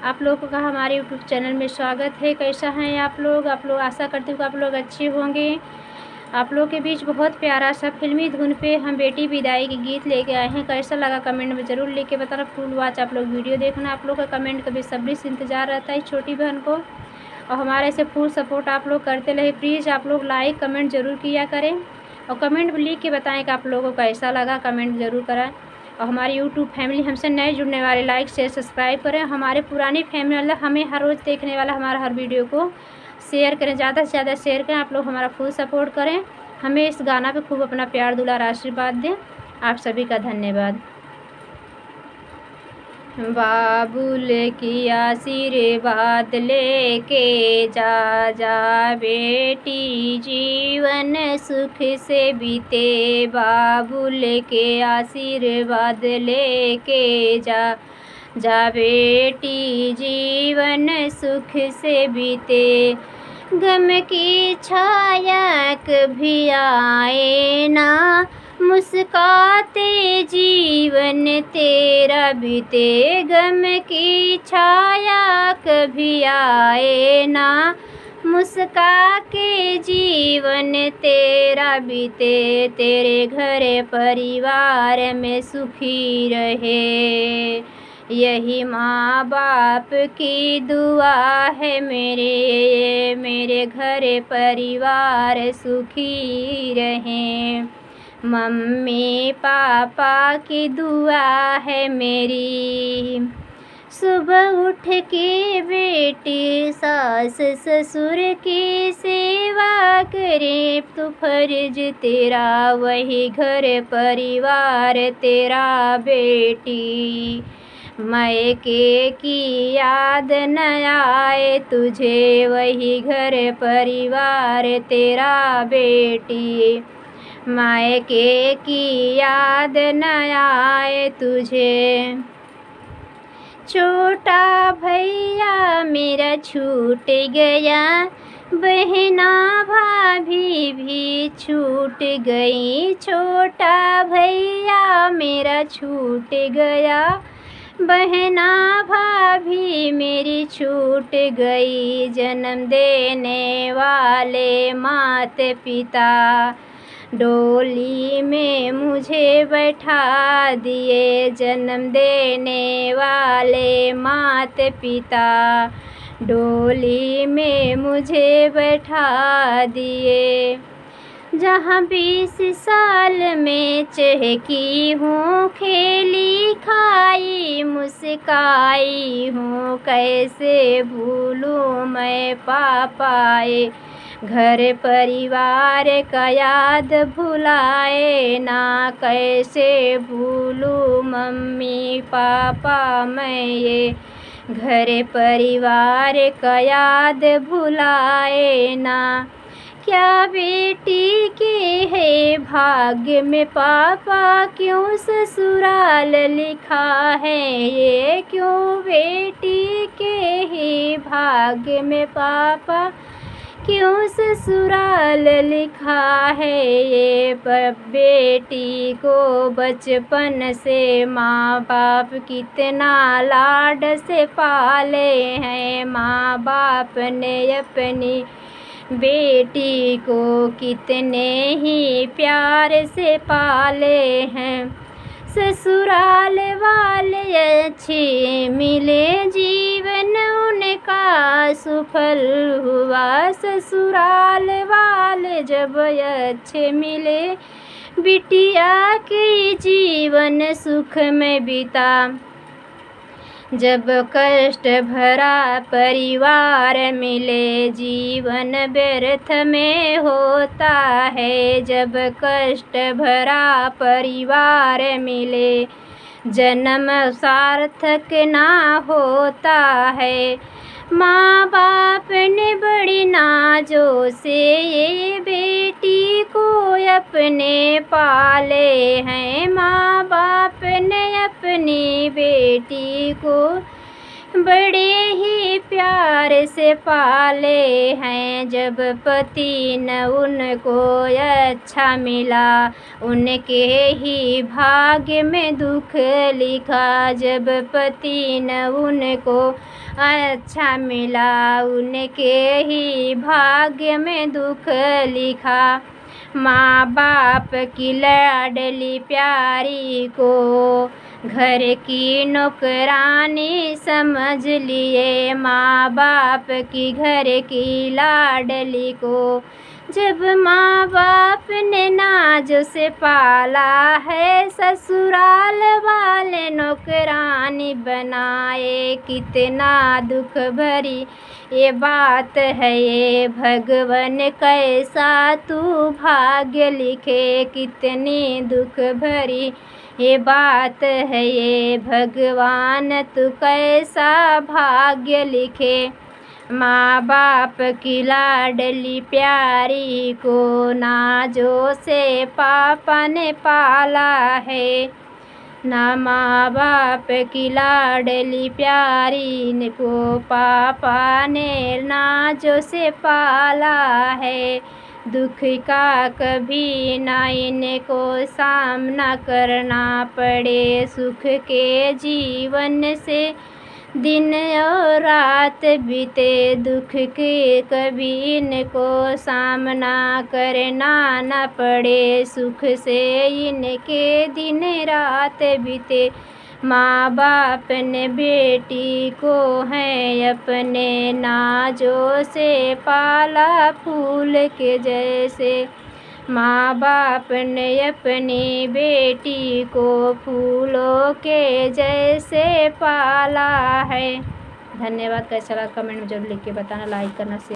आप लोगों का हमारे यूट्यूब चैनल में स्वागत है। कैसा हैं आप लोग? आशा करती हूँ कि आप लोग अच्छे होंगे। आप लोग के बीच बहुत प्यारा सा फ़िल्मी धुन पे हम बेटी विदाई के गीत लेके आए हैं। कैसा लगा कमेंट में ज़रूर लिख के बताना। फुल वॉच आप लोग वीडियो देखना। आप लोग का कमेंट का बेसब्री से इंतज़ार रहता है छोटी बहन को, और हमारे से फुल सपोर्ट आप लोग करते रहे। प्लीज़ आप लोग लाइक कमेंट ज़रूर किया करें, और कमेंट लिख के बताएँ कि आप लोगों को कैसा लगा। कमेंट ज़रूर कराएँ। और हमारी यूट्यूब फैमिली हमसे नए जुड़ने वाले लाइक शेयर सब्सक्राइब करें। हमारे पुरानी फैमिली मतलब हमें हर रोज़ देखने वाला हमारा हर वीडियो को शेयर करें, ज़्यादा से ज़्यादा शेयर करें। आप लोग हमारा फुल सपोर्ट करें। हमें इस गाना पे खूब अपना प्यार दुलार आशीर्वाद दें। आप सभी का धन्यवाद। बाबुल की आशीर्वाद लेके जा जा बेटी, जीवन सुख से बीते। बाबुल के आशीर्वाद लेके जा जा बेटी, जीवन सुख से बीते। गम की छाया कभी आए ना, मुस्काते जीवन तेरा बीते। गम की छाया कभी आए ना, मुस्का के जीवन तेरा बीते। तेरे घर परिवार में सुखी रहे, यही माँ बाप की दुआ है। मेरे घर परिवार सुखी रहें, मम्मी पापा की दुआ है मेरी। सुबह उठ के बेटी सास ससुर की सेवा करे, तो फर्ज तेरा वही घर परिवार तेरा बेटी। मायके की याद न आए तुझे, वही घर परिवार तेरा बेटी। मायके की याद न आए तुझे। छोटा भैया मेरा छूट गया, बहना भाभी भी छूट गई। छोटा भैया मेरा छूट गया, बहना भाभी मेरी छूट गई। जन्म देने वाले माता पिता डोली में मुझे बैठा दिए। जन्म देने वाले माता पिता डोली में मुझे बैठा दिए। जहाँ 20 साल में चहकी हूँ, खेली खाई मुस्काई हूँ। कैसे भूलूँ मैं पापाए, घर परिवार का याद भुलाए ना। कैसे भूलूँ मम्मी पापा मैं, ये घर परिवार का याद भुलाए ना। क्या बेटी के है भाग्य में पापा, क्यों ससुराल लिखा है ये। क्यों बेटी के है भाग्य में पापा, क्यों ससुराल लिखा है ये। पर बेटी को बचपन से माँ बाप कितना लाड से पाले हैं। माँ बाप ने अपनी बेटी को कितने ही प्यार से पाले हैं। ससुराल वाले अच्छे मिले, जीवन उनका सुफल हुआ। ससुराल वाले जब अच्छे मिले, बिटिया के जीवन सुख में बीता। जब कष्ट भरा परिवार मिले, जीवन व्यर्थ में होता है। जब कष्ट भरा परिवार मिले, जन्म सार्थक ना होता है। माँ बाप ने बड़ी नाजों से ये बेटी को अपने पाले हैं। माँ बाप ने अपनी बेटी को बड़े ही प्यार से पाले हैं। जब पति न उनको अच्छा मिला, उनके ही भाग्य में दुख लिखा। जब पति न उनको अच्छा मिला उनके ही भाग्य में दुख लिखा। माँ बाप की लाडली प्यारी को घर की नौकरानी समझ लिए। माँ बाप की घर की लाडली को जब माँ बाप ने नाज से पाला है, ससुराल वाले नौकरानी बनाए। कितना दुख भरी ये बात है, ये भगवन कैसा तू भाग्य लिखे। कितनी दुख भरी ये बात है, ये भगवान तू कैसा भाग्य लिखे। माँ बाप की लाडली प्यारी को नाजों से पापा ने पाला है। ना माँ बाप की लाडली प्यारी को पापा ने नाजों से पाला है। दुख का कभी ना इनको सामना करना पड़े। सुख के जीवन से दिन और रात बीते, दुख के कभी इनको सामना करना न पड़े। सुख से इनके दिन रात बीते। माँ बाप ने बेटी को है अपने नाजों से पाला फूल के जैसे। माँ बाप ने अपनी बेटी को फूलों के जैसे पाला है। धन्यवाद। कैसा लगा कमेंट में जरूर लिख के बताना, लाइक करना, शेयर